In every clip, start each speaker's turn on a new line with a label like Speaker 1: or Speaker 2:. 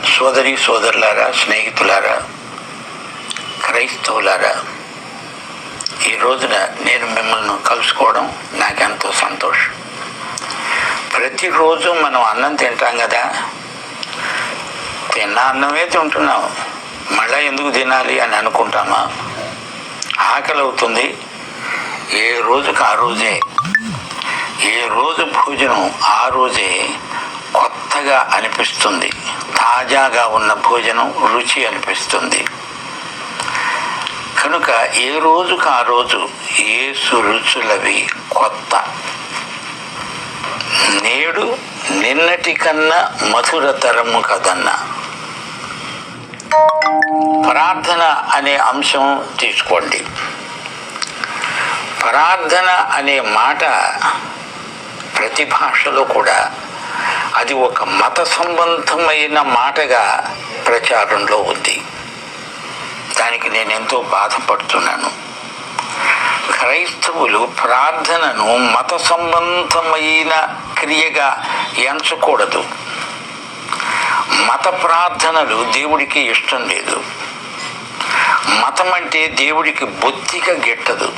Speaker 1: సోదరి సోదరులారా, స్నేహితులారా, క్రైస్తవులారా, ఈ రోజున నేను మిమ్మల్ని కలుసుకోవడం నాకెంతో సంతోషం. ప్రతిరోజు మనం అన్నం తింటాం కదా, తిన్న అన్నమే తింటున్నాం, మళ్ళీ ఎందుకు తినాలి అని అనుకుంటామా? ఆకలి అవుతుంది, ఏ రోజుకి ఆ రోజే, ఏ రోజు భోజనం ఆ రోజే కొత్తగా అనిపిస్తుంది, తాజాగా ఉన్న భోజనం రుచి అనిపిస్తుంది. కనుక ఏ రోజుకు ఆ రోజు యేసు రుచులవి కొత్త. నేడు నిన్నటి కన్నా మధురతరము కదన్నా. ప్రార్థన అనే అంశం తీసుకోండి. ప్రార్థన అనే మాట ప్రతి భాషలో కూడా అది ఒక మత సంబంధమైన మాటగా ప్రచారంలో ఉంది. దానికి నేను ఎంతో బాధపడుతున్నాను. క్రైస్తవులు ప్రార్థనను మత సంబంధమైన క్రియగా ఎంచకూడదు. మత ప్రార్థనలు దేవుడికి ఇష్టం లేదు. మతం అంటే దేవుడికి బొత్తిగా గిట్టదు.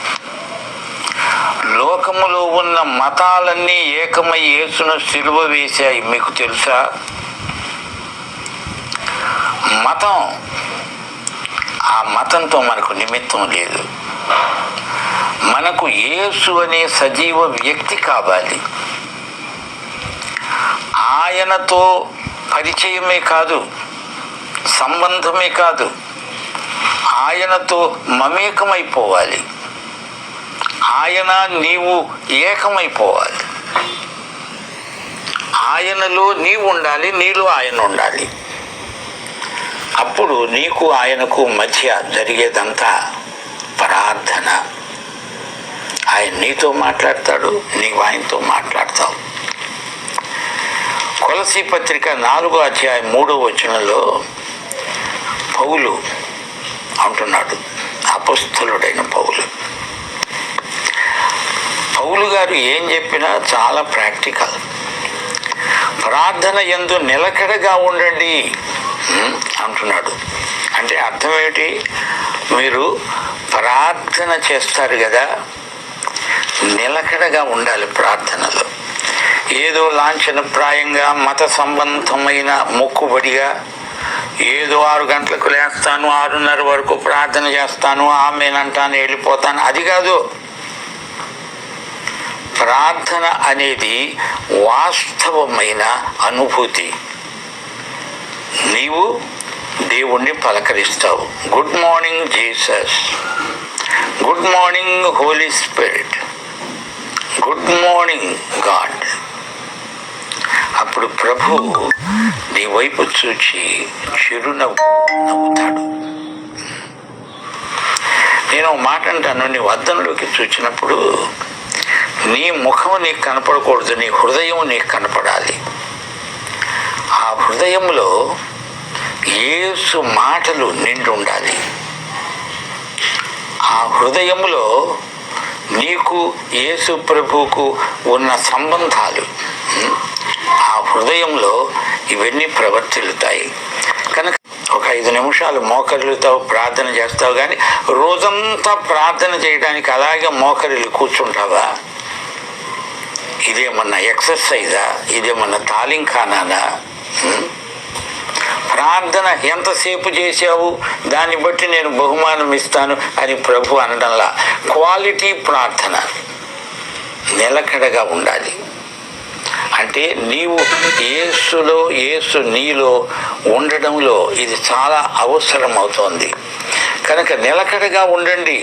Speaker 1: లోకములో ఉన్న మతాలన్నీ ఏకమై యేసును సిలువ వేశాయి, మీకు తెలుసా? మతం, ఆ మతంతో మనకు నిమిత్తం లేదు. మనకు యేసు అనే సజీవ వ్యక్తి కావాలి. ఆయనతో పరిచయమే కాదు, సంబంధమే కాదు, ఆయనతో మమేకమైపోవాలి. ఆయన నీవు ఏకమైపోవాలి. ఆయనలో నీవు ఉండాలి, నీలో ఆయన ఉండాలి. అప్పుడు నీకు ఆయనకు మధ్య జరిగేదంతా ప్రార్థన. ఆయన నీతో మాట్లాడతాడు, నీవు ఆయనతో మాట్లాడతావు. కొలసీ పత్రిక 4వ అధ్యాయం 3వ వచనంలో పౌలు అంటున్నాడు, అపొస్తలుడైన పౌలు గారు ఏం చెప్పినా చాలా ప్రాక్టికల్. ప్రార్థన యందు నిలకడగా ఉండండి అంటున్నాడు. అంటే అర్థం ఏమిటి? మీరు ప్రార్థన చేస్తారు కదా, నిలకడగా ఉండాలి ప్రార్థనలో. ఏదో లాంఛనప్రాయంగా మత సంబంధమైన మొక్కుబడిగా ఏదో 6 గంటలకు లేస్తాను, 6:30 వరకు ప్రార్థన చేస్తాను, ఆమేనంటాను, వెళ్ళిపోతాను, అది కాదు. ప్రార్థన అనేది వాస్తవమైన అనుభూతి. నీవు దేవుణ్ణి పలకరిస్తావు. Good morning Jesus, good morning Holy Spirit, good morning God. అప్పుడు ప్రభు నీ వైపు చూచి నవ్వుతాడు. నేను మాట అంటాను, నీ అద్దంలోకి చూచినప్పుడు నీ ముఖం నీకు కనపడకూడదు, నీ హృదయం నీకు కనపడాలి. ఆ హృదయంలో యేసు మాటలు నిండి ఉండాలి. ఆ హృదయంలో నీకు యేసు ప్రభువుకు ఉన్న సంబంధాలు, ఆ హృదయంలో ఇవన్నీ ప్రవర్తిల్లుతాయి. కనుక ఒక 5 నిమిషాలు మోకరిల్లుతావు, ప్రార్థన చేస్తావు. కానీ రోజంతా ప్రార్థన చేయడానికి అలాగే మోకరిల్లు కూర్చుంటావా? ఇదేమన్నా ఎక్సర్సైజా? ఇదేమన్నా తాలింఖానానా? ప్రార్థన ఎంతసేపు చేశావు దాన్ని బట్టి నేను బహుమానం ఇస్తాను అని ప్రభు అనడంలా. క్వాలిటీ ప్రార్థన, నిలకడగా ఉండాలి. అంటే నీవు యేసులో, యేసు నీలో ఉండడంలో ఇది చాలా అవసరం అవుతోంది. కనుక నిలకడగా ఉండండి.